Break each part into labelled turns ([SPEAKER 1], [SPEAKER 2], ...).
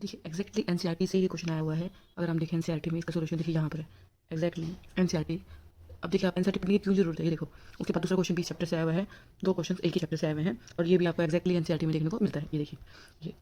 [SPEAKER 1] देखिए exactly NCERT से ये क्वेश्चन आया हुआ है। अगर हम देखें एनसीईआरटी में इसका सोल्यूशन देखिए यहाँ पर है एग्जैक्टली एनसीईआरटी। अब देखिए आप एनसीईआरटी पढ़ने की क्यों जरूरत है, ये देखो। उसके बाद दूसरा क्वेश्चन भी चैप्टर से आया हुआ है, दो क्वेश्चन एक ही चैप्टर से आए हुए हैं और ये भी आपको एग्जैक्टली एनसीईआरटी में देखने को मिलता है। ये देखिए, ये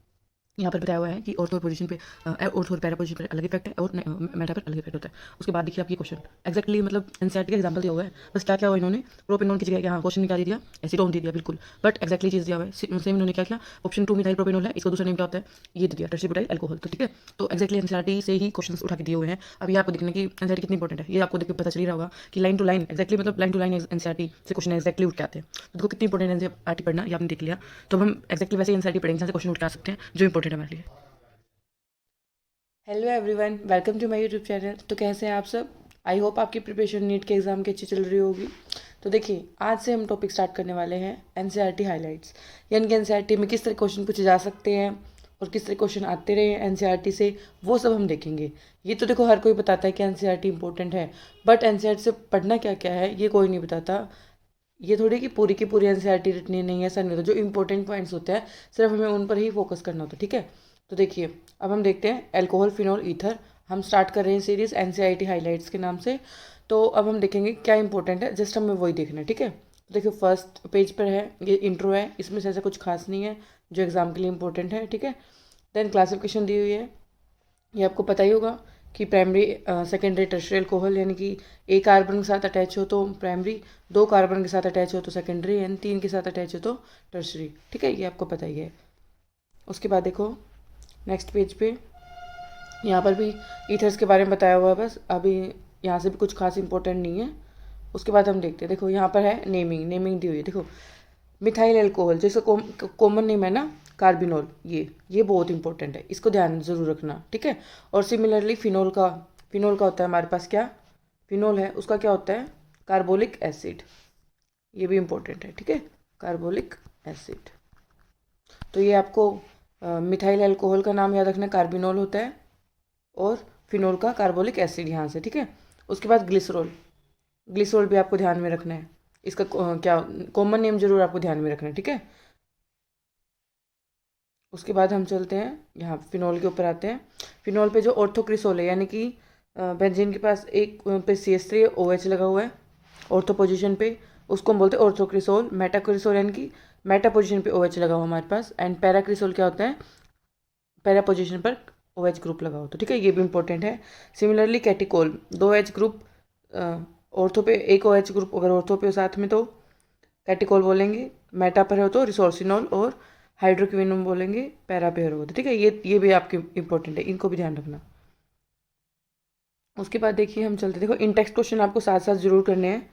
[SPEAKER 1] यहाँ पर बताया हुआ है कि ऑर्थो और पोजीशन पे ऑर्थो और पैरा पोजीशन पर अलग इफेक्ट है और मेटा पर अलग इफेक्ट होता है। उसके बाद देखिए आप ये क्वेश्चन एग्जैक्टली मतलब एनसीईआरटी का एग्जांपल दिया हुआ है। बस क्या क्या हुआ इन्होंने प्रोपेनॉल की जगह यहाँ क्वेश्चन निकाल दिया, एसीटोन दे दिया बिल्कुल, बट एक्जैक्टली चीज़ दिया हुआ है। सेम इन्होंने क्या किया, ऑप्शन 2 मिथाइल प्रोपेनॉल है, इसको दूसरा नेम क्या होता है ये दे दिया टर्शीब्यूटाइल अल्कोहल। तो ठीक है, तो एक्जैक्टली एनसीईआरटी से ही क्वेश्चन उठा के दिए हुए हैं। अभी आपको देखने की एनसीईआरटी कितनी इंपॉर्टेंट है ये आपको देख के पता चल ही रहा होगा कि लाइन टू लाइन एक्जैक्टली मतलब लाइन टू लाइन एनसीईआरटी से क्वेश्चन एक्जैक्टली उठ के आते हैं। तो देखो कितनी इंपॉर्टेंट एनसीईआरटी पढ़ना ये आपने देख लिया। तो हम एक्जैक्टली वैसे एनसीईआरटी पढ़ेंगे जहाँ से क्वेश्चन उठ के आ सकते हैं जो इंपॉर्टेंट है हमारे लिए।
[SPEAKER 2] Hello everyone, welcome to my YouTube channel. तो कैसे हैं आप सब? आई होप आपकी प्रिपरेशन नीट के एग्ज़ाम की अच्छी चल रही होगी। तो देखिए, आज से हम टॉपिक स्टार्ट करने वाले हैं एनसीईआरटी हाइलाइट्स, यानी कि एनसीईआरटी में किस तरह क्वेश्चन पूछे जा सकते हैं और किस तरह क्वेश्चन आते रहे हैं एनसीईआरटी से, वो सब हम देखेंगे। ये तो देखो हर कोई बताता है कि एनसीईआरटी इंपॉर्टेंट है, बट एनसीईआरटी से पढ़ना क्या क्या है ये कोई नहीं बताता। ये थोड़ी कि पूरी की पूरी एनसीईआरटी रटनी नहीं है, ऐसा नहीं होता। जो इंपॉर्टेंट पॉइंट्स होते हैं सिर्फ हमें उन पर ही फोकस करना होता है, ठीक है। तो देखिए, अब हम देखते हैं अल्कोहल फिनोल ईथर। हम स्टार्ट कर रहे हैं सीरीज एनसीईआरटी हाइलाइट्स के नाम से। तो अब हम देखेंगे क्या इंपॉर्टेंट है, जस्ट हमें वही देखना है, ठीक है। तो देखिए फर्स्ट पेज पर है, ये इंट्रो है, इसमें से ऐसा कुछ खास नहीं है जो एग्जाम के लिए इंपॉर्टेंट है, ठीक है। देन क्लासिफिकेशन दी हुई है, ये आपको पता ही होगा कि प्राइमरी सेकेंडरी टर्शियरी अल्कोहल, यानी कि एक कार्बन के साथ अटैच हो तो प्राइमरी, दो कार्बन के साथ अटैच हो तो सेकेंडरी, एंड तीन के साथ अटैच हो तो टर्शियरी, ठीक है। ये आपको पता ही है। उसके बाद देखो नेक्स्ट पेज पे, यहाँ पर भी ईथर्स के बारे में बताया हुआ है, बस अभी यहाँ से भी कुछ खास इंपॉर्टेंट नहीं है। उसके बाद हम देखते हैं, देखो यहाँ पर है नेमिंग, नेमिंग दी हुई है। देखो मिथाइल अल्कोहल जैसे कॉमन नेम है ना कार्बिनोल, ये बहुत इंपॉर्टेंट है, इसको ध्यान जरूर रखना, ठीक है। और सिमिलरली फिनोल का होता है हमारे पास क्या, फिनोल है उसका क्या होता है कार्बोलिक एसिड, ये भी इंपॉर्टेंट है, ठीक है, कार्बोलिक एसिड। तो ये आपको मिथाइल अल्कोहल का नाम याद रखना, कार्बिनोल होता है, और फिनोल का कार्बोलिक एसिड यहाँ से, ठीक है। उसके बाद ग्लिसरॉल, ग्लिसरॉल भी आपको ध्यान में रखना है, इसका क्या कॉमन नेम जरूर आपको ध्यान में रखना है, ठीक है। उसके बाद हम चलते हैं यहाँ फिनोल के ऊपर आते हैं। फिनोल पे जो ऑर्थोक्रिसोल है, यानी कि बेंजीन के पास एक पे CH3 OH लगा हुआ है ऑर्थो पोजीशन पे, उसको हम बोलते हैं ऑर्थोक्रिसोल। मेटाक्रिसोल यानी कि मेटा पोजीशन पे OH लगा हुआ हमारे पास, एंड पैराक्रिसोल क्या होता है, पैरा पोजीशन पर OH ग्रुप लगा हो, तो ठीक है, ये भी इंपॉर्टेंट है। सिमिलरली कैटिकोल, दो OH ग्रुप ऑर्थो पे, एक OH ग्रुप अगर ऑर्थो पे हो साथ में तो कैटिकोल बोलेंगे, मेटा पर हो तो रिसोर्सिनोल, और हाइड्रोक्विनोन बोलेंगे पैरा पे हो तो, ठीक है। ये भी आपके इंपॉर्टेंट है, इनको भी ध्यान रखना। उसके बाद देखिए हम चलते, देखो इन टेक्स्ट क्वेश्चन आपको साथ साथ जरूर करने हैं,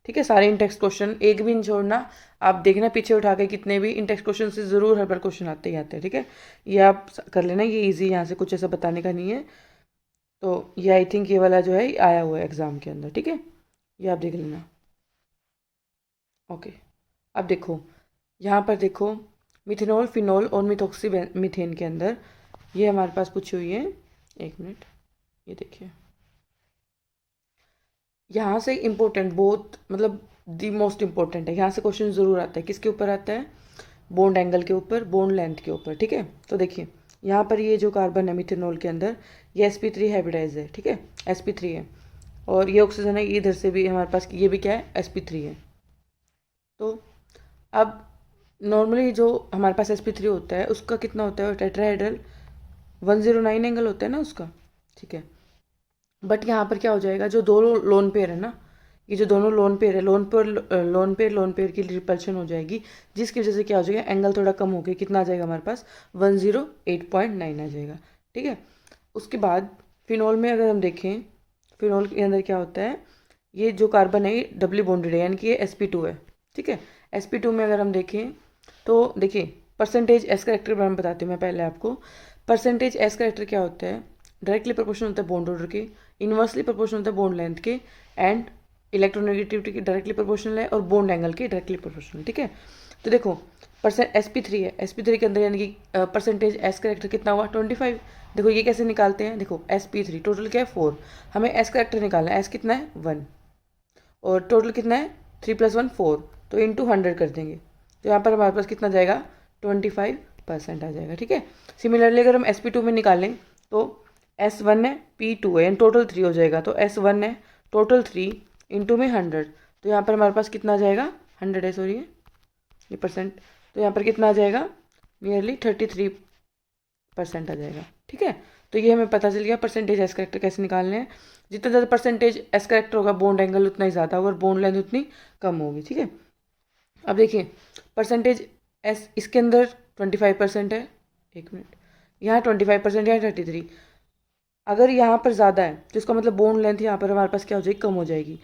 [SPEAKER 2] ठीक है, सारे इन टेक्स्ट क्वेश्चन एक भी नहीं छोड़ना। आप देखना पीछे उठा के कितने भी इन टेक्स्ट क्वेश्चन से जरूर हर बार क्वेश्चन आते ही आते हैं, ठीक है। ये आप कर लेना, ये इजी, यहाँ से कुछ ऐसा बताने का नहीं है। तो ये आई थिंक ये वाला जो है ये आया हुआ है एग्जाम के अंदर, ठीक है, ये आप देख लेना। ओके, अब देखो यहाँ पर देखो मिथेनॉल फिनोल और मिथोक्सी मीथेन के अंदर ये हमारे पास पूछी हुई है। एक मिनट, ये देखिए यहाँ से इम्पोर्टेंट बहुत मतलब दी मोस्ट इम्पोर्टेंट है, यहाँ से क्वेश्चन ज़रूर आता है। किसके ऊपर आता है, बॉन्ड एंगल के ऊपर, बॉन्ड लेंथ के ऊपर, ठीक है। तो देखिए यहाँ पर ये जो कार्बन है मिथेनॉल के अंदर, ये sp3 हाइब्रिडाइज है, ठीक है, sp3 है, और ये ऑक्सीजन है, इधर से भी हमारे पास ये भी क्या है sp3 है। तो अब नॉर्मली जो हमारे पास sp3 होता है उसका कितना होता है, टेट्राहेड्रल 109 एंगल होता है ना उसका, ठीक है। बट यहाँ पर क्या हो जाएगा, जो दो लोन पेयर है ना, ये जो दोनों लोन पेयर है, लोन पेयर की रिपल्शन हो जाएगी, जिसकी वजह से क्या हो जाएगा, एंगल थोड़ा कम हो गया, कितना आ जाएगा हमारे पास 108.9 आ जाएगा, ठीक है। उसके बाद फिनोल में अगर हम देखें, फिनोल के अंदर क्या होता है, ये जो कार्बन है ये डबली बॉन्डेड है, यानी कि ये sp2 है, ठीक है। sp2 में अगर हम देखें तो देखिए परसेंटेज एस करेक्टर के बारे में बताती हूँ मैं पहले आपको। परसेंटेज एस करेक्टर क्या होता है, डायरेक्टली प्रोपोर्शनल होता है बॉन्ड ऑर्डर के, इन्वर्सली प्रोपोर्शनल होता है बॉन्ड लेंथ के, एंड इलेक्ट्रोनेगेटिविटी की डायरेक्टली प्रोपोर्शनल है, और बॉन्ड एंगल के डायरेक्टली प्रोपोर्शनल, ठीक है। तो देखो sp3 है, sp3 के अंदर यानी कि परसेंटेज एस करेक्टर कितना हुआ 25। देखो ये कैसे निकालते हैं, देखो sp3 टोटल क्या है 4, हमें एस करेक्टर निकालना है, एस कितना है 1, और टोटल कितना है 3 + 1 4, तो इंटू 100 कर देंगे, तो यहाँ पर हमारे पास कितना जाएगा 25 परसेंट आ जाएगा। ठीक है, सिमिलरली अगर हम sp2 में निकालें तो S1 है, P2 है, यानी टोटल 3 हो जाएगा। तो S1 है टोटल 3 इंटू में 100, तो यहाँ पर हमारे पास कितना आ जाएगा, 100 है सॉरी ये परसेंट, तो यहाँ पर कितना आ जाएगा, नियरली 33% आ जाएगा। ठीक है, तो ये हमें पता चल गया परसेंटेज एस करेक्टर कैसे निकालने हैं। जितना ज़्यादा परसेंटेज एस करेक्टर होगा बॉन्ड एंगल उतना ही ज़्यादा होगा और बॉन्ड लेंथ उतनी कम होगी। ठीक है, अब देखिए परसेंटेज एस इसके अंदर 25% है, एक मिनट, यहाँ 25%, यहाँ 33। अगर यहाँ पर ज़्यादा है तो इसका मतलब बॉन्ड लेंथ यहाँ पर हमारे पास क्या हो जाएगी, कम हो जाएगी।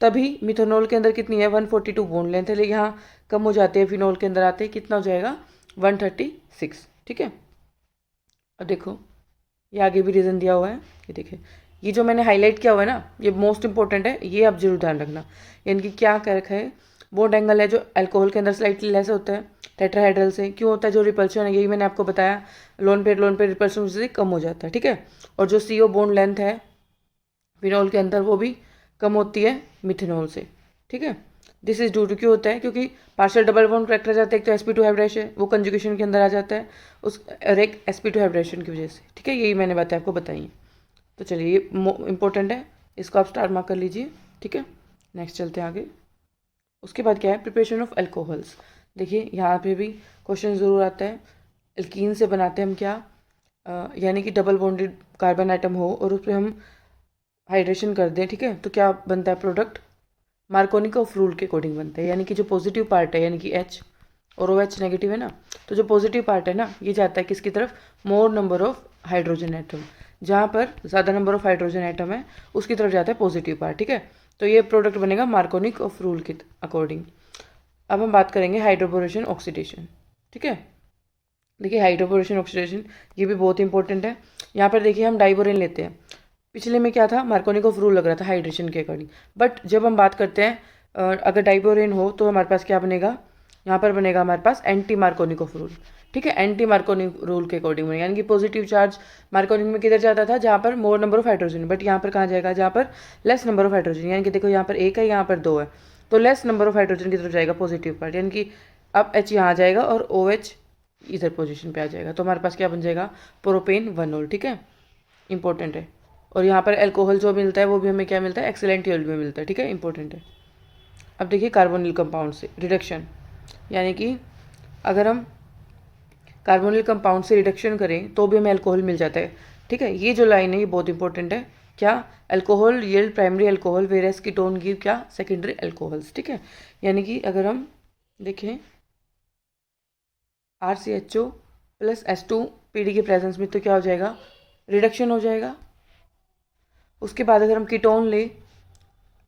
[SPEAKER 2] तभी मिथेनॉल के अंदर कितनी है, 142 बॉन्ड लेंथ है, लेकिन यहाँ कम हो जाते हैं, फिनॉल के अंदर आते हैं कितना हो जाएगा, 136। ठीक है, अब देखो ये आगे भी रीज़न दिया हुआ है, ये देखिए ये जो मैंने हाईलाइट किया हुआ है ना, ये मोस्ट इंपॉर्टेंट है, ये आप जरूर ध्यान रखना। यानी कि क्या कर रखा है, बॉन्ड एंगल है जो अल्कोहल के अंदर स्लाइटली लेस होता है टेट्राहाइड्रल से। क्यों होता है, जो रिपल्शन है, यही मैंने आपको बताया, लोन पे रिपल्शन से कम हो जाता है। ठीक है, और जो CO बॉन्ड लेंथ है फिनॉल के अंदर वो भी कम होती है मिथेनॉल से। ठीक है, दिस इज ड्यू टू, क्यों होता है, क्योंकि पार्शियल डबल बॉन्ड करेक्टर जाता है, एक तो sp2 हाइब्रिडेशन है वो कंजुगेशन के अंदर आ जाता है उस, और एक sp2 हाइब्रिडेशन की वजह से। ठीक है, यही मैंने बातें आपको बताई हैं। तो चलिए ये इंपॉर्टेंट है, इसको आप स्टार मार्क कर लीजिए। ठीक है, नेक्स्ट चलते हैं आगे। उसके बाद क्या है, प्रिपरेशन ऑफ अल्कोहल्स। देखिए यहाँ पे भी क्वेश्चन ज़रूर आता है, एल्कीन से बनाते हैं हम क्या, यानी कि डबल बॉन्डेड कार्बन आइटम हो और उस पर हम हाइड्रेशन कर दें। ठीक है, तो क्या बनता है प्रोडक्ट, मार्कोनिकॉफ रूल के अकॉर्डिंग बनता है। यानी कि जो पॉजिटिव पार्ट है, यानी कि H और OH नेगेटिव है ना, तो जो पॉजिटिव पार्ट है ना ये जाता है किसकी तरफ, मोर नंबर ऑफ हाइड्रोजन एटम, जहाँ पर ज़्यादा नंबर ऑफ हाइड्रोजन एटम है उसकी तरफ जाता है पॉजिटिव पार्ट। ठीक है, तो ये प्रोडक्ट बनेगा मार्कोनिक ऑफ रूल के अकॉर्डिंग। अब हम बात करेंगे हाइड्रोबोरेशन ऑक्सीडेशन। ठीक है, देखिए हाइड्रोबोरेशन ऑक्सीडेशन ये भी बहुत इंपॉर्टेंट है। यहाँ पर देखिए हम डाइबोरेन लेते हैं, पिछले में क्या था, मार्कोनिकॉफ रूल लग रहा था हाइड्रेशन के अकॉर्डिंग, बट जब हम बात करते हैं अगर डाइबोरेन हो तो हमारे पास क्या बनेगा, यहाँ पर बनेगा हमारे पास एंटी मार्कोनिकॉफ रूल। ठीक है, एंटी मार्कोनिक रूल के अकॉर्डिंग बनेगा, यानी कि पॉजिटिव चार्ज मार्कोनिक में किधर जाता था, जहाँ पर मोर नंबर ऑफ हाइड्रोजन, बट यहाँ पर कहाँ जाएगा, जहाँ पर लेस नंबर ऑफ हाइड्रोजन। यानी कि देखो यहाँ पर 1 है, यहाँ पर 2 है, तो लेस नंबर ऑफ हाइड्रोजन की तरफ जाएगा पॉजिटिव पार्ट, यानी कि अब H यहाँ आ जाएगा और OH इधर पोजीशन पे आ जाएगा, तो हमारे पास क्या बन जाएगा, प्रोपेन 1 ठीक है, इंपॉर्टेंट है। और यहाँ पर अल्कोहल जो मिलता है वो भी हमें क्या मिलता है, एक्सीलेंट यील्ड में मिलता है। ठीक है, इंपॉर्टेंट है। अब देखिए कार्बोनिल कंपाउंड से रिडक्शन, यानी कि अगर हम कार्बोनिल कंपाउंड से रिडक्शन करें तो भी हमें अल्कोहल मिल जाता है। ठीक है, ये जो लाइन है ये बहुत इंपॉर्टेंट है, क्या, alcohol yield primary alcohol whereas ketone give क्या, सेकेंडरी अल्कोहल्स। ठीक है, यानी कि अगर हम देखें RCHO प्लस H2PD के प्रेजेंस में तो क्या हो जाएगा, रिडक्शन हो जाएगा। उसके बाद अगर हम कीटोन ले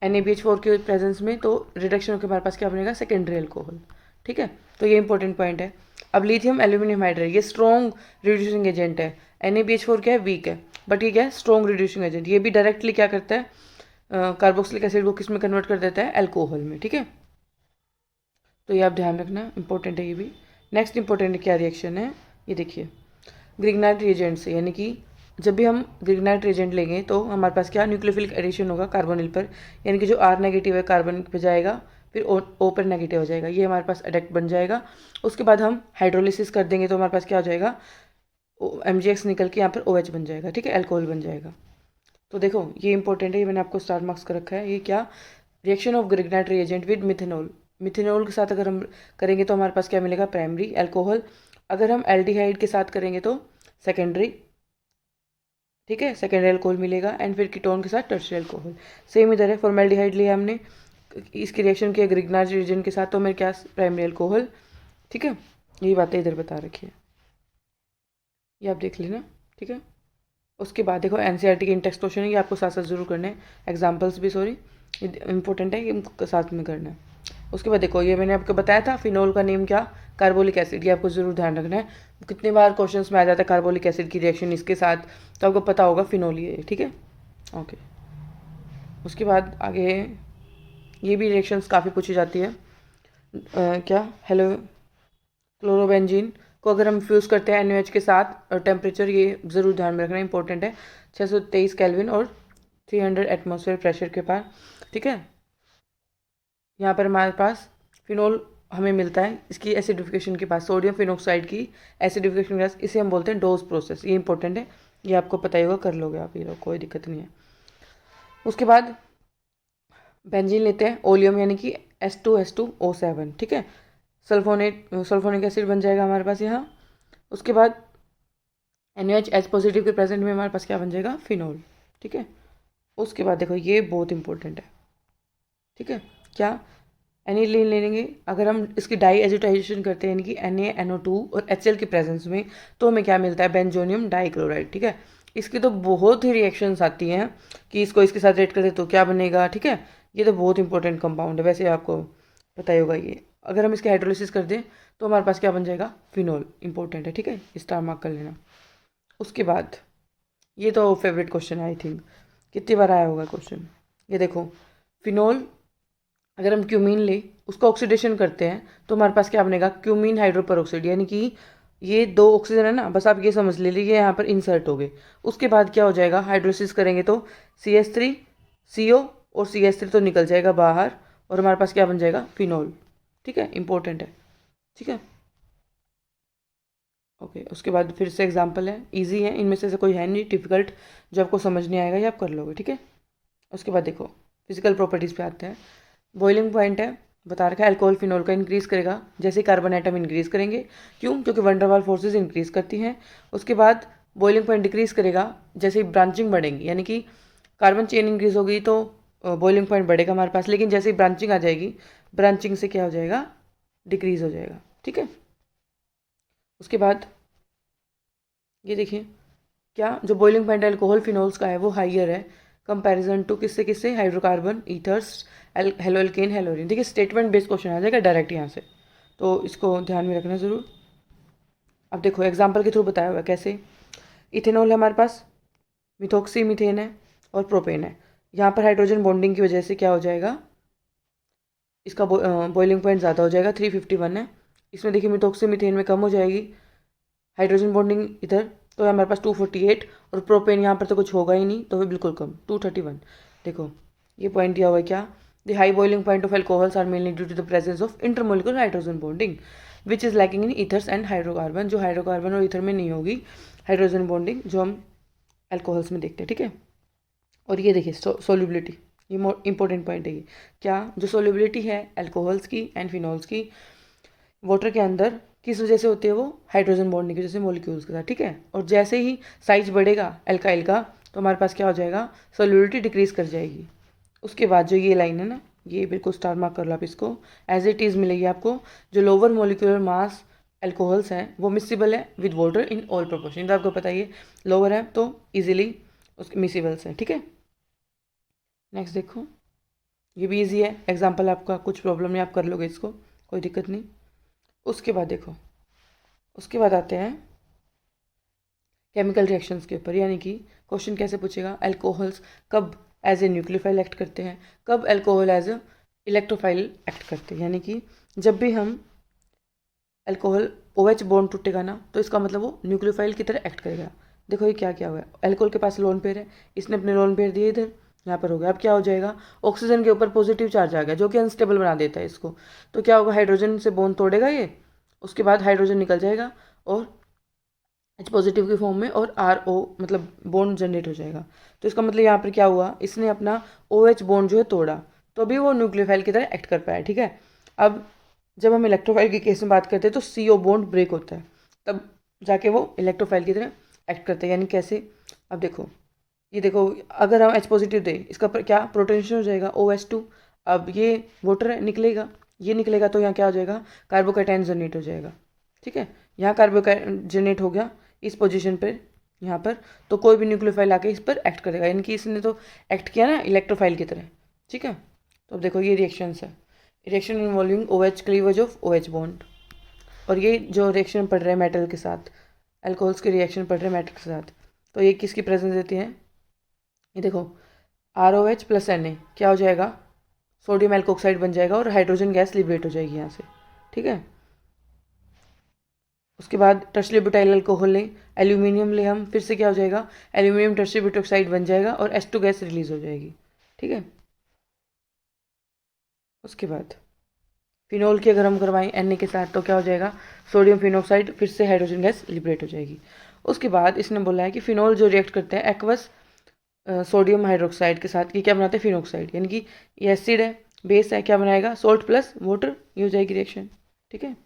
[SPEAKER 2] NaBH4 के प्रेजेंस में तो रिडक्शन होकर हमारे पास क्या बनेगा, सेकेंडरी अल्कोहल। ठीक है, तो ये इंपॉर्टेंट पॉइंट है। अब लिथियम एल्यूमिनियम हाइड्राइड ये स्ट्रॉन्ग रिड्यूसिंग एजेंट है, NaBH4 क्या है, वीक है, बट ये क्या है, स्ट्रॉन्ग रिड्यूसिंग एजेंट। ये भी डायरेक्टली क्या करता है, कार्बोक्सिलिक एसिड को किस में कन्वर्ट कर देता है, अल्कोहल में। ठीक है, तो ये आप ध्यान रखना, इंपॉर्टेंट है ये भी। नेक्स्ट इंपॉर्टेंट क्या रिएक्शन है, ये देखिए ग्रिग्नाइट रिएजेंट से, यानी कि जब भी हम ग्रिग्नाइट रिएजेंट लेंगे तो हमारे पास क्या, न्यूक्लियोफिलिक एडिशन होगा कार्बोनिल पर, यानी कि जो R नेगेटिव है कार्बन पे जाएगा, फिर O पर नेगेटिव हो जाएगा, ये हमारे पास एडेक्ट बन जाएगा। उसके बाद हम हाइड्रोलिसिस कर देंगे तो हमारे पास क्या हो जाएगा, MgX निकल के यहाँ पर OH बन जाएगा। ठीक है, अल्कोहल बन जाएगा। तो देखो ये इंपॉर्टेंट है, ये मैंने आपको स्टार मार्क्स कर रखा है। ये क्या, reaction of ग्रिग्नाइट reagent with methanol, methanol के साथ अगर हम करेंगे तो हमारे पास क्या मिलेगा, प्राइमरी अल्कोहल। अगर हम एल्डिहाइड के साथ करेंगे तो सेकेंडरी, ठीक है, सेकेंडरी अल्कोहल मिलेगा। एंड फिर कीटोन के साथ टर्शियरी अल्कोहल। सेम इधर है, फॉर्मेल्डिहाइड लिया हमने, इसकी रिएक्शन किया ग्रिग्नाइट रिएजेंट के साथ तो मेरे क्या, प्राइमरी अल्कोहल। ठीक है, यही बातें इधर बता रखी है, ये आप देख लेना। ठीक है, उसके बाद देखो NCERT के इन टेक्स्ट क्वेश्चन है, ये आपको साथ साथ जरूर करना है, एग्जाम्पल्स भी सॉरी इंपॉर्टेंट है, ये साथ में करना है। उसके बाद देखो ये मैंने आपको बताया था फिनोल का नेम क्या, कार्बोलिक एसिड, ये आपको जरूर ध्यान रखना है, कितनी बार क्वेश्चंस में आ जाता है कार्बोलिक एसिड की रिएक्शन इसके साथ, तो आपको पता होगा फिनोल ये। ठीक है, ओके। उसके बाद आगे ये भी रिएक्शंस काफ़ी पूछी जाती है, क्या, हेलो क्लोरोबेंजीन को अगर हम फ्यूज़ करते हैं NaOH के साथ, और टेम्परेचर ये ज़रूर ध्यान में रखना इंपॉर्टेंट है, 623 केल्विन और 300 एटमॉस्फेयर प्रेशर के पास। ठीक है, यहाँ पर हमारे पास फिनोल हमें मिलता है इसकी एसिडिफिकेशन के पास, सोडियम फिनॉक्साइड की एसिडिफिकेशन के पास, इसे हम बोलते हैं डोज प्रोसेस। ये इंपॉर्टेंट है, ये आपको पता ही होगा, कर लोगे आप, ये लोग कोई दिक्कत नहीं है। उसके बाद बेंजीन लेते हैं, ओलियम यानी कि S2S2O7, ठीक है, सल्फोनिक एसिड बन जाएगा हमारे पास यहाँ। उसके बाद NaOH H पॉजिटिव के प्रेजेंट में हमारे पास क्या बन जाएगा, फिनोल, ठीक है। उसके बाद देखो ये बहुत इंपॉर्टेंट है, ठीक है, क्या, एनिलीन लेंगे, अगर हम इसकी डाई एजिटाइजेशन करते हैं यानी कि NaNO2 और HCl के प्रेजेंस में, तो हमें क्या मिलता है, बेंजोनियम डाइक्लोराइड, ठीक है। इसकी तो बहुत ही रिएक्शंस आती हैं कि इसको इसके साथ रेट करते तो क्या बनेगा, ठीक है। ये तो बहुत इंपॉर्टेंट कंपाउंड है, वैसे आपको पता ही होगा ये। अगर हम इसके हाइड्रोलिसिस कर दें तो हमारे पास क्या बन जाएगा, फिनोल, इंपॉर्टेंट है, ठीक है, स्टार मार्क कर लेना। उसके बाद ये तो फेवरेट क्वेश्चन है, आई थिंक कितनी बार आया होगा क्वेश्चन। ये देखो, फिनोल अगर हम क्यूमीन ले, उसका ऑक्सीडेशन करते हैं तो हमारे पास क्या बनेगा, क्यूमीन हाइड्रोपरऑक्साइड, यानी कि ये 2 ऑक्सीजन है ना, बस आप ये समझ लीजिए यहाँ पर इंसर्ट हो गए। उसके बाद क्या हो जाएगा, हाइड्रोलिसिस करेंगे तो CH3 CO और CH3 तो निकल जाएगा बाहर, और हमारे पास क्या बन जाएगा, फिनोल, ठीक है, इंपॉर्टेंट है, ठीक है। ओके, उसके बाद फिर से एग्जाम्पल है, इजी है, इनमें से कोई है नहीं डिफिकल्ट, जो आपको समझ नहीं आएगा ये आप कर लोगे, ठीक है। उसके बाद देखो फिजिकल प्रॉपर्टीज़ पे आते हैं। बॉइलिंग पॉइंट है, बता रखा है, अल्कोहल फिनोल का इंक्रीज करेगा जैसे कार्बन एटम इंक्रीज करेंगे, क्यों, क्योंकि वंडरवाल फोर्सेज इंक्रीज करती हैं। उसके बाद बॉइलिंग पॉइंट डिक्रीज करेगा जैसे ब्रांचिंग बढ़ेंगी, यानी कि कार्बन चेन इंक्रीज होगी तो बॉइलिंग पॉइंट बढ़ेगा हमारे पास, लेकिन जैसे ही ब्रांचिंग आ जाएगी, ब्रांचिंग से क्या हो जाएगा, डिक्रीज हो जाएगा, ठीक है। उसके बाद ये देखिए, क्या जो बॉइलिंग पॉइंट अल्कोहल फिनोल्स का है वो हाइयर है कंपैरिजन टू किससे किससे, हाइड्रोकार्बन, ईथर्स, हेलोल्केन, हेलोरिन। देखिए स्टेटमेंट बेस्ड क्वेश्चन आ जाएगा डायरेक्ट यहाँ से, तो इसको ध्यान में रखना ज़रूर। अब देखो एग्जाम्पल के थ्रू बताया हुआ है कैसे। इथेनॉल है हमारे पास, मिथोक्सी मीथेन है और प्रोपेन है। यहाँ पर हाइड्रोजन बॉन्डिंग की वजह से क्या हो जाएगा, इसका बॉइलिंग पॉइंट ज़्यादा हो जाएगा, 351 है। इसमें देखिए मिथोक्सी मीथेन में कम हो जाएगी हाइड्रोजन बॉन्डिंग इधर, तो हमारे पास 248, और प्रोपेन यहाँ पर तो कुछ होगा ही नहीं, तो फिर बिल्कुल कम 231। देखो ये पॉइंट दिया हुआ है क्या, the high boiling point of alcohols are mainly due to the presence of intermolecular hydrogen bonding which is lacking in ethers and hydrocarbon, जो हाइड्रोकार्बन और ईथर में नहीं होगी हाइड्रोजन बॉन्डिंग, जो हम अल्कोहल्स में देखते हैं, ठीक है। और ये देखिए सोल्यूबिलिटी, ये इंपॉर्टेंट पॉइंट है ये, क्या, जो सोल्यूबिलिटी है अल्कोहल्स की एंड फिनॉल्स की वाटर के अंदर किस वजह से होती है, वो हाइड्रोजन बॉन्डिंग की वजह से मॉलिक्यूल्स के साथ, ठीक है। और जैसे ही साइज बढ़ेगा एल्काइल का, तो हमारे पास क्या हो जाएगा, सोल्यूबिलिटी डिक्रीज कर जाएगी। उसके बाद जो ये लाइन है ना, ये बिल्कुल स्टार मार्क कर लो आप इसको, एज इट इज़ मिलेगी आपको, जो लोअर मोलिकुलर मास एल्कोहल्स हैं वो मिसिबल है with water in all proportion, तो आपको पता ही है लोअर है तो इजीली उसके मिसिबल्स हैं, ठीक है। नेक्स्ट देखो, ये भी ईजी है एग्जाम्पल, आपका कुछ प्रॉब्लम नहीं, आप कर लोगे इसको, कोई दिक्कत नहीं। उसके बाद देखो, उसके बाद आते हैं केमिकल रिएक्शंस के ऊपर, यानी कि क्वेश्चन कैसे पूछेगा, अल्कोहल्स कब एज ए न्यूक्लियोफाइल एक्ट करते हैं, कब alcohol as a electrophile act करते हैं, यानी कि जब भी हम अल्कोहल OH बॉन्ड टूटेगा ना, तो इसका मतलब वो न्यूक्लियोफाइल की तरह एक्ट करेगा। देखो ये क्या क्या हुआ है, अल्कोहल के पास लोन पेयर है, इसने अपने लोन पेयर दिए इधर, यहाँ पर हो गया। अब क्या हो जाएगा, ऑक्सीजन के ऊपर पॉजिटिव चार्ज आ गया जो कि अनस्टेबल बना देता है इसको, तो क्या होगा, हाइड्रोजन से बॉन्ड तोड़ेगा ये, उसके बाद हाइड्रोजन निकल जाएगा और H पॉजिटिव की फॉर्म में, और RO मतलब बॉन्ड जनरेट हो जाएगा। तो इसका मतलब यहाँ पर क्या हुआ, इसने अपना OH बॉन्ड जो है तोड़ा, तो भी वो न्यूक्लियोफाइल की तरह एक्ट कर पाया, ठीक है। अब जब हम इलेक्ट्रोफाइल के केस में बात करते हैं तो CO बॉन्ड ब्रेक होता है, तब जाके वो इलेक्ट्रोफाइल की तरह एक्ट करते हैं, यानी कैसे। अब देखो ये देखो, अगर हम H पॉजिटिव दें, इसका क्या प्रोटेंशियल हो जाएगा OH2, अब ये वाटर है निकलेगा, ये निकलेगा तो यहाँ क्या हो जाएगा, कार्बोकैटायन जनरेट हो जाएगा, ठीक है। यहाँ कार्बोकैटायन जनरेट हो गया इस पोजीशन पर, यहाँ पर, तो कोई भी न्यूक्लियोफाइल आके इस पर एक्ट करेगा, यानी कि इसने तो एक्ट किया ना इलेक्ट्रोफाइल की तरह, ठीक है। तो अब देखो ये रिएक्शंस है, reaction involving OH cleavage of OH bond, और ये जो रिएक्शन पढ़ रहे हैं मेटल के साथ, अल्कोहल्स के रिएक्शन पढ़ रहे हैं मेटल के साथ, तो ये किसकी प्रेजेंस देती है, ये देखो ROH प्लस Na क्या हो जाएगा, सोडियम एल्कोक्साइड बन जाएगा और हाइड्रोजन गैस लिबरेट हो जाएगी यहाँ से, ठीक है। उसके बाद टर्शरी ब्यूटाइल अल्कोहल लें, एल्यूमिनियम ले हम, फिर से क्या हो जाएगा, एल्यूमिनियम टर्शरी ब्यूटोक्साइड बन जाएगा और H2 गैस रिलीज हो जाएगी, ठीक है। उसके बाद फिनोल की अगर हम करवाएं Na के साथ तो क्या हो जाएगा, सोडियम फिनोक्साइड, फिर से हाइड्रोजन गैस लिबरेट हो जाएगी। उसके बाद इसने बोला है कि फिनोल जो रिएक्ट करते हैं एक्वस सोडियम हाइड्रोक्साइड के साथ, ये क्या बनाते हैं, फिनोक्साइड, यानी कि ये एसिड है, बेस है, क्या बनाएगा, सोल्ट प्लस वाटर, ये हो जाएगी रिएक्शन। ठीक है,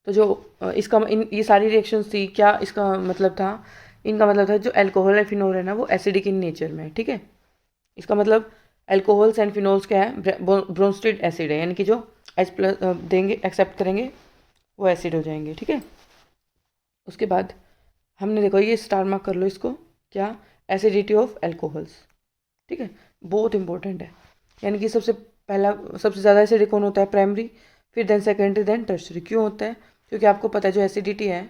[SPEAKER 2] तो जो इसका ये सारी रिएक्शंस थी, क्या इसका मतलब था, इनका मतलब था जो अल्कोहल है फिनोल है ना वो एसिडिक इन नेचर में है। ठीक है, इसका मतलब अल्कोहल्स एंड फिनोल्स क्या है, ब्रोंस्टेड एसिड है, यानी कि जो H प्लस देंगे, एक्सेप्ट करेंगे, वो एसिड हो जाएंगे। ठीक है, उसके बाद हमने देखो ये स्टार मार्क कर लो इसको, क्या, एसिडिटी ऑफ अल्कोहल्स। ठीक है, बहुत इंपॉर्टेंट है, यानी कि सबसे पहला, सबसे ज़्यादा एसिडिक कौन होता है, प्राइमरी, फिर देन सेकेंडरी, देन टर्शरी। क्यों होता है, क्योंकि आपको पता है जो एसिडिटी है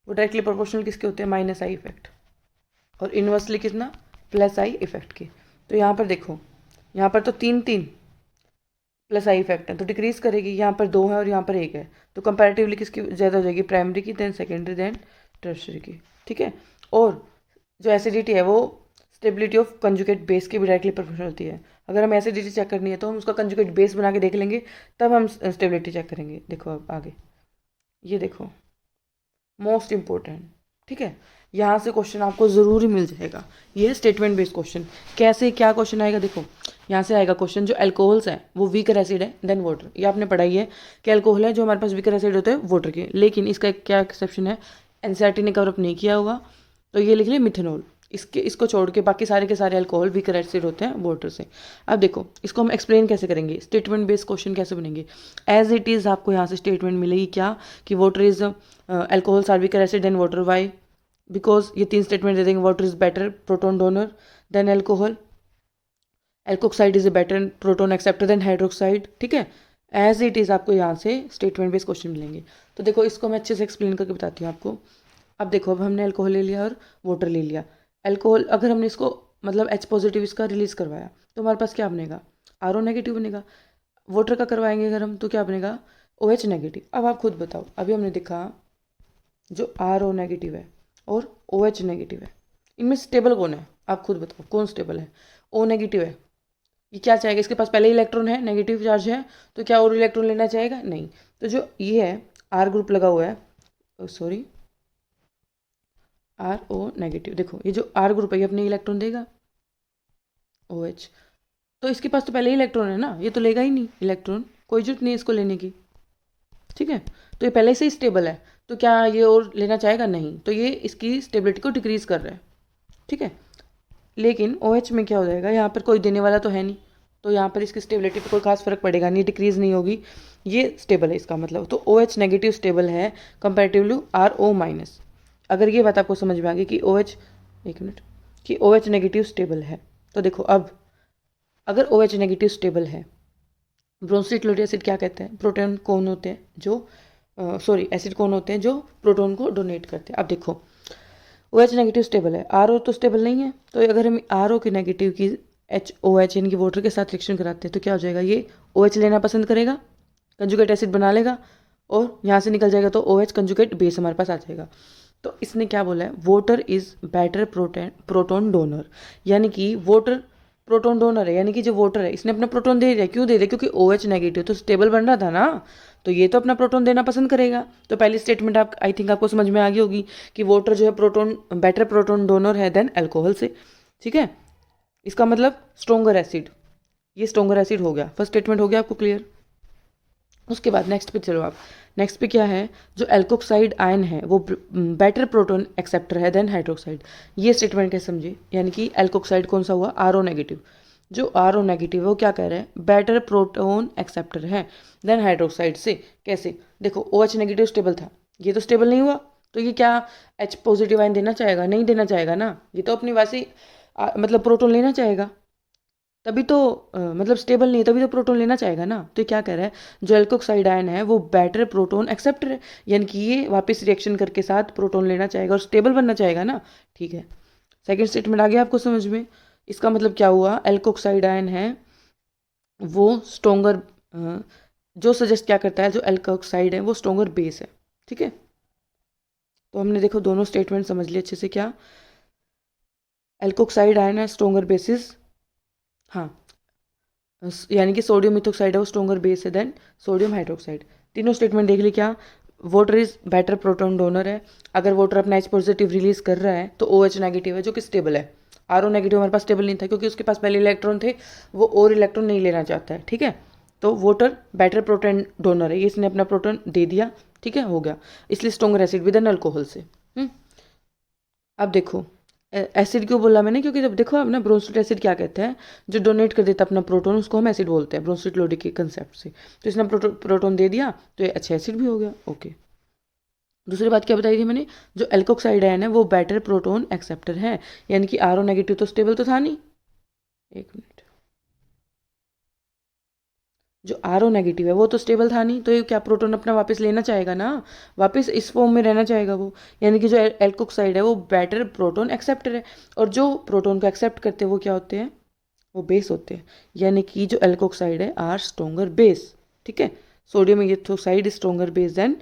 [SPEAKER 2] वो डायरेक्टली प्रोपोर्शनल किसके होते हैं, माइनस आई इफेक्ट, और इनवर्सली कितना, प्लस आई इफेक्ट के। तो यहाँ पर देखो, यहाँ पर तो तीन तीन प्लस आई इफेक्ट है, तो डिक्रीज करेगी, यहाँ पर दो है और यहाँ पर एक है, तो कंपैरेटिवली किसकी ज़्यादा हो जाएगी, प्राइमरी की, देन सेकेंडरी, देन टर्शरी की। ठीक है, और जो एसिडिटी है वो स्टेबिलिटी ऑफ कंजुगेट बेस की भी डायरेक्टली प्रोपोर्शनल होती है। अगर हम एसिडिटी चेक करनी है तो हम उसका कंजुगेट बेस बना के देख लेंगे, तब हम स्टेबिलिटी चेक करेंगे। देखो अब आगे, ये देखो मोस्ट इंपॉर्टेंट। ठीक है, यहाँ से क्वेश्चन आपको ज़रूरी मिल जाएगा, ये है स्टेटमेंट बेस्ड क्वेश्चन। कैसे क्या क्वेश्चन आएगा, देखो यहाँ से आएगा क्वेश्चन, जो अल्कोहल्स है वो वीकर एसिड है देन वाटर, ये आपने पढ़ाई है कि अल्कोहल है जो हमारे पास वीकर एसिड होते हैं वाटर के, लेकिन इसका एक क्या एक्सेप्शन है, एनसीईआरटी ने कवर अप नहीं किया होगा, तो ये लिख लिया मिथेनॉल, इसको छोड़ के बाकी सारे के सारे अल्कोहल वीकर एसिड होते हैं वाटर से। अब देखो इसको हम एक्सप्लेन कैसे करेंगे, स्टेटमेंट बेस्ड क्वेश्चन कैसे बनेंगे, एज इट इज़ आपको यहाँ से स्टेटमेंट मिलेगी क्या, कि water is alcohols are weaker acid than water, why, because ये तीन स्टेटमेंट दे देंगे, water is better proton donor than alcohol, alkoxide is a better proton acceptor than hydroxide. ठीक है, एज इट इज़ आपको यहाँ से स्टेटमेंट बेस्ड क्वेश्चन मिलेंगे। तो देखो इसको मैं अच्छे से एक्सप्लेन करके बताती हूँ आपको। अब देखो, अब हमने अल्कोहल ले लिया और वाटर ले लिया। अल्कोहल अगर हमने इसको मतलब H पॉजिटिव इसका रिलीज करवाया तो हमारे पास क्या बनेगा, RO नेगेटिव बनेगा। वाटर का करवाएंगे अगर हम तो क्या बनेगा, OH नेगेटिव। अब आप खुद बताओ, अभी हमने देखा जो RO नेगेटिव है और OH नेगेटिव है, इनमें स्टेबल कौन है, आप खुद बताओ कौन स्टेबल है, O नेगेटिव है। ये क्या चाहेगा, इसके पास पहले इलेक्ट्रॉन है, नेगेटिव चार्ज है, तो क्या और इलेक्ट्रॉन लेना चाहेगा, नहीं। तो जो ये है R ग्रुप लगा हुआ है, सॉरी RO नेगेटिव, देखो ये जो R ग्रुप है ये अपने इलेक्ट्रॉन देगा OH, तो इसके पास तो पहले ही इलेक्ट्रॉन है ना, ये तो लेगा ही नहीं इलेक्ट्रॉन, कोई जरूरत नहीं है इसको लेने की। ठीक है, तो ये पहले से ही स्टेबल है, तो क्या ये और लेना चाहेगा, नहीं, तो ये इसकी स्टेबिलिटी को डिक्रीज कर रहा है। ठीक है, लेकिन OH में क्या हो जाएगा, यहाँ पर कोई देने वाला तो है नहीं, तो यहाँ पर इसकी स्टेबिलिटी पर कोई खास फर्क पड़ेगा नहीं, डिक्रीज नहीं होगी, ये स्टेबल है इसका मतलब। तो OH नेगेटिव स्टेबल है कंपेरेटिवली RO माइनस। अगर ये बात आपको समझ में आ गई कि OH, एक मिनट, कि OH नेगेटिव स्टेबल है, तो देखो अब अगर OH नेगेटिव स्टेबल है, ब्रोंस्टेड क्लोरीड एसिड क्या कहते हैं, प्रोटॉन कौन होते हैं जो सॉरी एसिड कौन होते हैं जो प्रोटॉन को डोनेट करते हैं। अब देखो OH नेगेटिव स्टेबल है, RO तो स्टेबल नहीं है, तो अगर हम RO के नेगेटिव की HOH यानी कि वाटर के साथ रिएक्शन कराते हैं तो क्या हो जाएगा, ये OH लेना पसंद करेगा, कंजुगेट एसिड बना लेगा, और यहाँ से निकल जाएगा तो OH कंजुगेट बेस हमारे पास आ जाएगा। तो इसने क्या बोला है, water is better proton donor, यानी कि वाटर प्रोटोन डोनर है, यानी कि जो वाटर है इसने अपना प्रोटोन दे दिया, क्यों दे दिया, क्योंकि OH नेगेटिव तो स्टेबल बन रहा था ना, तो ये तो अपना प्रोटोन देना पसंद करेगा। तो पहली स्टेटमेंट आप आई थिंक आपको समझ में आ गई होगी कि वाटर जो है प्रोटोन बेटर प्रोटोन डोनर है देन अल्कोहल से। ठीक है, इसका मतलब स्ट्रोंगर एसिड, ये स्ट्रोंगर एसिड हो गया, फर्स्ट स्टेटमेंट हो गया आपको क्लियर। उसके बाद नेक्स्ट पे चलो आप, नेक्स्ट पे क्या है, जो एल्कोक्साइड आयन है वो बेटर प्रोटोन एक्सेप्टर है देन हाइड्रोक्साइड। ये स्टेटमेंट कैसे समझे, यानी कि एल्कोक्साइड कौन सा हुआ, RO नेगेटिव, जो RO नेगेटिव है वो क्या कह रहे हैं, बेटर प्रोटोन एक्सेप्टर है देन हाइड्रोक्साइड से। कैसे, देखो OH नेगेटिव स्टेबल था, ये तो स्टेबल नहीं हुआ, तो ये क्या H पॉजिटिव आयन देना चाहेगा, नहीं देना चाहेगा ना, ये तो अपनी वैसे मतलब प्रोटोन लेना चाहेगा, तभी तो मतलब स्टेबल नहीं है, तभी तो प्रोटोन लेना चाहेगा ना। तो क्या कह रहा है, जो एल्कोक्साइड आयन है वो बेटर प्रोटोन एक्सेप्टर है, यानी कि ये वापस रिएक्शन करके साथ प्रोटोन लेना चाहेगा और स्टेबल बनना चाहेगा ना। ठीक है, सेकंड स्टेटमेंट आ गया आपको समझ में, इसका मतलब क्या हुआ, एल्कोक्साइड आयन है वो स्ट्रोंगर, जो सजेस्ट क्या करता है, जो एल्कोक्साइड है वो स्ट्रोंगर बेस है। ठीक है, तो हमने देखो दोनों स्टेटमेंट समझ लिए अच्छे से, क्या एल्कोक्साइड आयन है स्ट्रोंगर बेसिस, हाँ यानी कि सोडियम मिथोक्साइड है वो स्ट्रोंगर बेस है देन सोडियम हाइड्रोक्साइड। तीनों स्टेटमेंट देख ली क्या? Water is better proton donor है। अगर वाटर अपना H पॉजिटिव रिलीज कर रहा है तो OH नेगेटिव है जो कि स्टेबल है। RO नेगेटिव हमारे पास स्टेबल नहीं था क्योंकि उसके पास पहले इलेक्ट्रॉन थे, वो और इलेक्ट्रॉन नहीं लेना चाहता है। ठीक है, तो वाटर बेटर प्रोटॉन डोनर है, ये इसने अपना प्रोटॉन दे दिया। ठीक है, हो गया, इसलिए stronger acid with an alcohol से। अब देखो एसिड क्यों बोला मैंने, क्योंकि जब देखो अपना ब्रोंस्टेट एसिड क्या कहते हैं, जो डोनेट कर देता है अपना प्रोटोन उसको हम एसिड बोलते हैं, ब्रोंस्टेट लोडी के कंसेप्ट से। तो इसने प्रोटोन दे दिया तो ये अच्छा एसिड भी हो गया। ओके, दूसरी बात क्या बताई थी मैंने, जो एल्कोक्साइड आयन है वो बेटर प्रोटोन एक्सेप्टर है, यानी कि RO नेगेटिव तो स्टेबल तो था नहीं। एक मिनट, जो RO नेगेटिव है वो तो स्टेबल था नहीं, तो ये क्या प्रोटोन अपना वापस लेना चाहेगा ना, वापस इस फॉर्म में रहना चाहेगा वो, यानी कि जो एल्कोक्साइड है वो बेटर प्रोटोन एक्सेप्टर है। और जो प्रोटोन को एक्सेप्ट करते हैं वो क्या होते हैं, वो बेस होते हैं, यानी कि जो एल्कोक्साइड है आर स्ट्रोंगर बेस। ठीक है, sodium ethoxide stronger base than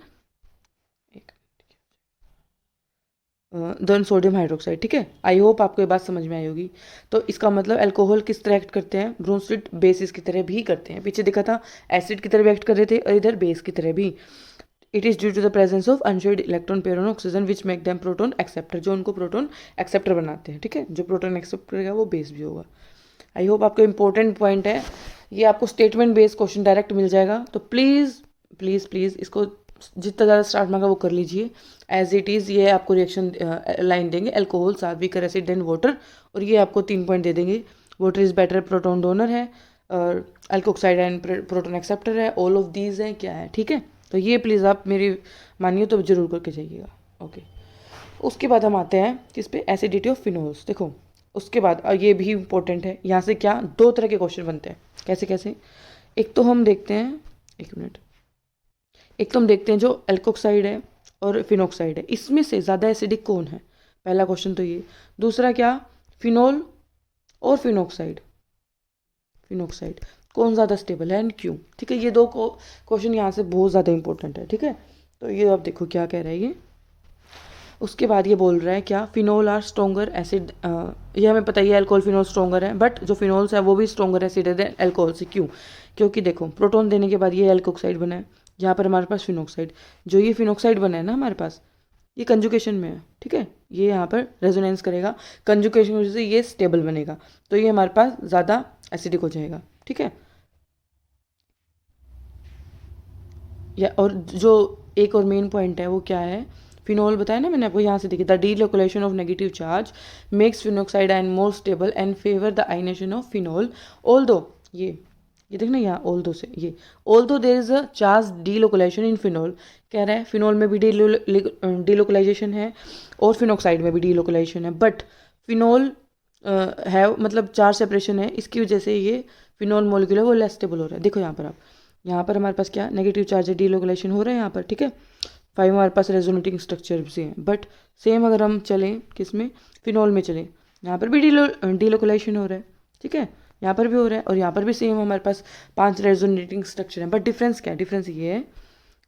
[SPEAKER 2] sodium hydroxide. ठीक है, आई होप आपको ये बात समझ में आई होगी। तो इसका मतलब अल्कोहल किस तरह एक्ट करते हैं, ब्रोंस्टेट बेसिस की तरह भी करते हैं। पीछे दिखा था एसिड की तरह भी एक्ट कर रहे थे और इधर बेस की तरह भी। It is due to the presence of unshared electron pair on oxygen which make them proton acceptor, जो उनको प्रोटोन एक्सेप्टर बनाते हैं। ठीक है, जो प्रोटोन एक्सेप्ट करेगा वो बेस भी होगा। आई होप आपको इंपॉर्टेंट पॉइंट है ये, आपको स्टेटमेंट बेस्ड क्वेश्चन डायरेक्ट मिल जाएगा, तो प्लीज़ प्लीज़ प्लीज़ इसको जितना ज़्यादा स्टार्ट मांगा वो कर लीजिए। एज इट इज़ ये आपको रिएक्शन लाइन देंगे, अल्कोहल साथ वीकर एसिड देन वाटर, और ये आपको 3 पॉइंट दे देंगे। Water is better proton donor है, और अल्कोक्साइड एंड प्रोटोन एक्सेप्टर है, ऑल ऑफ दीज हैं क्या है। ठीक है, तो ये प्लीज़ आप मेरी मानिए तो ज़रूर करके जाइएगा। ओके, उसके बाद हम आते हैं किस पे, एसिडिटी ऑफ फिनोल्स। देखो उसके बाद ये भी इंपॉर्टेंट है, यहाँ से क्या 2 तरह के क्वेश्चन बनते हैं। कैसे कैसे, एक तो हम देखते हैं, एक मिनट, एक तो हम देखते हैं जो एल्कोक्साइड है और फिनोक्साइड है, इसमें से ज़्यादा एसिडिक कौन है, पहला क्वेश्चन तो ये। दूसरा क्या, फिनोल और फिनोक्साइड, फिनोक्साइड कौन ज़्यादा स्टेबल है एंड क्यों। ठीक है, ये 2 क्वेश्चन यहाँ से बहुत ज़्यादा इंपॉर्टेंट है। ठीक है, तो ये आप देखो क्या कह रहा है ये। उसके बाद ये बोल रहा है क्या, फिनोल आर स्ट्रोंगर एसिड, ये हमें पता ही है अल्कोहल फिनोल स्ट्रोंगर है, बट जो फिनोल्स है वो भी स्ट्रोंगर एसिड है देन अल्कोहल से। क्यों, क्योंकि देखो प्रोटॉन देने के बाद ये एल्कोक्साइड बना है, यहाँ पर हमारे पास फिनोक्साइड, जो ये फिनोक्साइड बना है ना हमारे पास, ये कंजुकेशन में है। ठीक है, ये यहाँ पर रेजोनेंस करेगा, कंजुकेशन की वजह से ये स्टेबल बनेगा, तो ये हमारे पास ज़्यादा एसिडिक हो जाएगा। ठीक है, या और जो एक और मेन पॉइंट है वो क्या है, फिनोल बताया ना मैंने आपको, यहाँ से देखिए, the delocalisation of negative charge makes phenoxide ion more stable and favour the ionisation of phenol, although ये देखना यहाँ ऑल्दो से, ये although there is a charge delocalisation in phenol, कह रहा है फिनोल में भी डीलोकुलाइजेशन है और फिनोक्साइड में भी डीलोकुलाइजेशन है, बट फिनोल है मतलब चार्ज सेपरेशन है, इसकी वजह से ये फिनोल मॉलिक्यूल है वो लेस स्टेबल हो रहा है। देखो यहाँ पर आप, यहाँ पर हमारे पास क्या नेगेटिव चार्ज डीलोकुलेशन हो रहा है यहाँ पर। ठीक है, 5 हमारे पास रेजोनेटिंग स्ट्रक्चर से हैं, बट सेम अगर हम चलें किस में, फिनोल में चलें, यहाँ पर भी डीलोकुलेशन हो रहा है। ठीक है, यहाँ पर भी हो रहा है और यहाँ पर भी सेम हमारे पास 5 रेजोनेटिंग स्ट्रक्चर हैं, बट डिफरेंस क्या है, डिफरेंस ये है,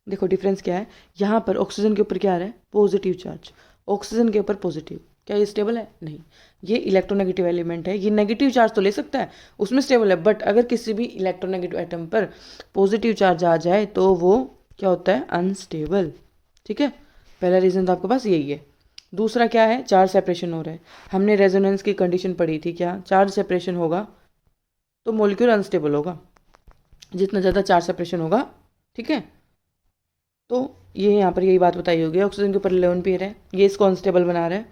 [SPEAKER 2] देखो डिफरेंस क्या है, यहाँ पर ऑक्सीजन के ऊपर क्या आ रहा है, पॉजिटिव चार्ज, ऑक्सीजन के ऊपर पॉजिटिव, क्या ये स्टेबल है, नहीं, ये इलेक्ट्रोनेगेटिव एलिमेंट है, ये नेगेटिव चार्ज तो ले सकता है उसमें स्टेबल है, बट अगर किसी भी इलेक्ट्रोनेगेटिव एटम पर पॉजिटिव चार्ज आ जाए तो वो क्या होता है, अनस्टेबल। ठीक है, पहला रीज़न तो आपके पास यही है। दूसरा क्या है, चार्ज सेपरेशन हो रहा है, हमने रेजोनेंस की कंडीशन पढ़ी थी, क्या चार्ज सेपरेशन होगा तो मॉलिक्यूल अनस्टेबल होगा, जितना ज़्यादा चार्ज सेपरेशन होगा। ठीक है, तो ये यहाँ पर यही बात बताई होगी, ऑक्सीजन के ऊपर 11 पेयर है, ये इसको अनस्टेबल बना रहा है,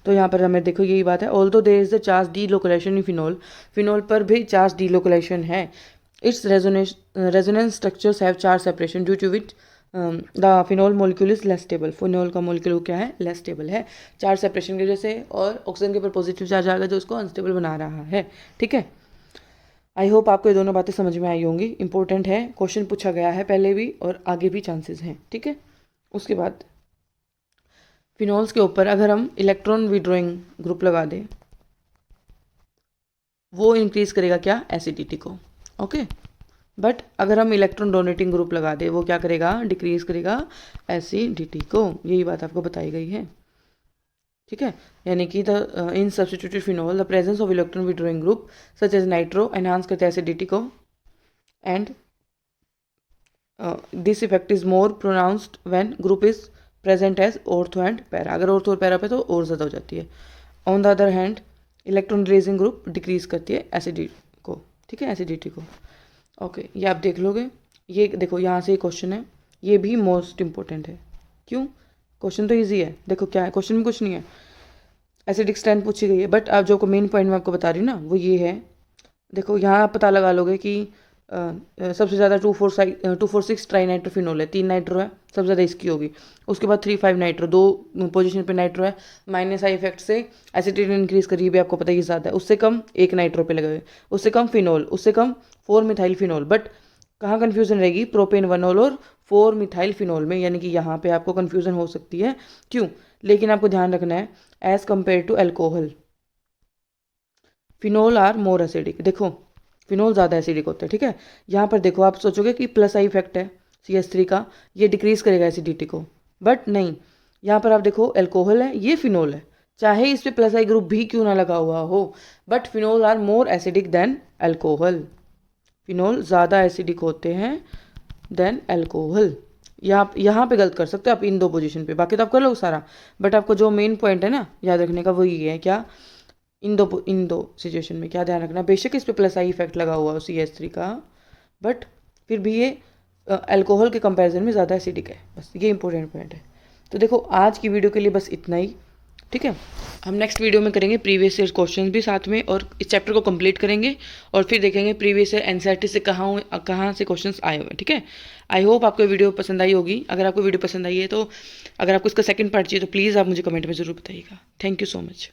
[SPEAKER 2] तो यहाँ पर हमें देखो यही बात है, although there is the charge delocalisation in phenol, phenol पर भी चार्ज डीलोकुलेशन है, its resonance structures have charge separation due to which the phenol molecule is less stable, phenol का मॉलिक्यूल क्या है, लेस स्टेबल है चार्ज सेपरेशन की वजह से, और ऑक्सीजन के ऊपर पॉजिटिव चार्ज आ गया जो उसको अनस्टेबल बना रहा है। ठीक है, आई होप आपको ये दोनों बातें समझ में आई होंगी, इंपॉर्टेंट है, क्वेश्चन पूछा गया है पहले भी और आगे भी चांसेस हैं। ठीक है, उसके बाद फिनोल्स के ऊपर अगर हम इलेक्ट्रॉन विड्रॉइंग ग्रुप लगा दें, वो इंक्रीज करेगा क्या, एसिडिटी को। ओके, बट अगर हम इलेक्ट्रॉन डोनेटिंग ग्रुप लगा दें वो क्या करेगा, डिक्रीज करेगा एसिडिटी को, यही बात आपको बताई गई है। ठीक है, यानी कि the in substituted phenol the presence of electron withdrawing group such as nitro enhance करते हैं एसिडिटी को, and this effect is more pronounced when group is present as ortho and para. अगर ऑर्थो और पैरा पे तो और ज़्यादा हो जाती है। On the other hand electron releasing group decrease करती है एसिडिटी को, ठीक है, एसिडिटी को। ओके, ये आप देख लोगे। ये देखो यहाँ से क्वेश्चन है, ये भी मोस्ट इंपॉर्टेंट है। क्यों? क्वेश्चन तो इजी है। देखो क्या है, क्वेश्चन में कुछ नहीं है, एसिडिक स्ट्रेंथ पूछी गई है, बट आप जो मेन पॉइंट मैं आपको बता रही हूँ ना वो ये है। देखो यहाँ आप पता लगा लोगे कि सबसे ज़्यादा 246 ट्राई नाइट्रोफिनोल है, 3 नाइट्रो है, सबसे ज़्यादा इसकी होगी। उसके बाद 35 नाइट्रो, 2 पोजीशन पे नाइट्रो है, माइनस आई इफेक्ट से एसिडिटी इंक्रीज करिए भी आपको पता ही ज़्यादा है। उससे कम 1 नाइट्रो पे लगे हुए, उससे कम फिनोल, उससे कम 4 मिथाइल फिनोल। बट कहाँ कन्फ्यूजन रहेगी? प्रोपेन वनोल और 4 मिथाइल फिनोल में, यानी कि यहाँ पे आपको कन्फ्यूजन हो सकती है। क्यों? लेकिन आपको ध्यान रखना है as compare to alcohol phenol are more acidic. देखो फिनोल ज़्यादा एसिडिक होते हैं, ठीक है। यहाँ पर देखो आप सोचोगे कि प्लस आई इफेक्ट है CH3 का, ये डिक्रीज करेगा एसिडिटी को, बट नहीं। यहाँ पर आप देखो एल्कोहल है, ये फिनोल है, चाहे इस पे प्लस आई ग्रुप भी क्यों ना लगा हुआ हो, but phenol are more acidic than alcohol. Phenol ज़्यादा एसिडिक होते हैं देन एल्कोहल। यहाँ पे गलत कर सकते हो आप इन 2 पोजीशन पे, बाकी तो आप कर लो सारा, बट आपको जो मेन पॉइंट है ना याद रखने का वो ये है। क्या? इन दो सिचुएशन में क्या ध्यान रखना, बेशक इस पे प्लस आई इफेक्ट लगा हुआ हो CH3 का, बट फिर भी ये अल्कोहल के कंपैरिजन में ज़्यादा एसिडिक है। बस ये इंपॉर्टेंट पॉइंट है। तो देखो आज की वीडियो के लिए बस इतना ही, ठीक है। हम नेक्स्ट वीडियो में करेंगे प्रीवियस ईयर क्वेश्चन भी साथ में, और इस चैप्टर को कंप्लीट करेंगे, और फिर देखेंगे प्रीवियस ईयर NCERT से कहाँ से क्वेश्चंस आए हुए हैं, ठीक है। आई होप आपको वीडियो पसंद आई होगी। अगर आपको वीडियो पसंद आई है तो, अगर आपको इसका सेकंड पार्ट चाहिए तो प्लीज़ आप मुझे कमेंट में ज़रूर बताइएगा। Thank you so much.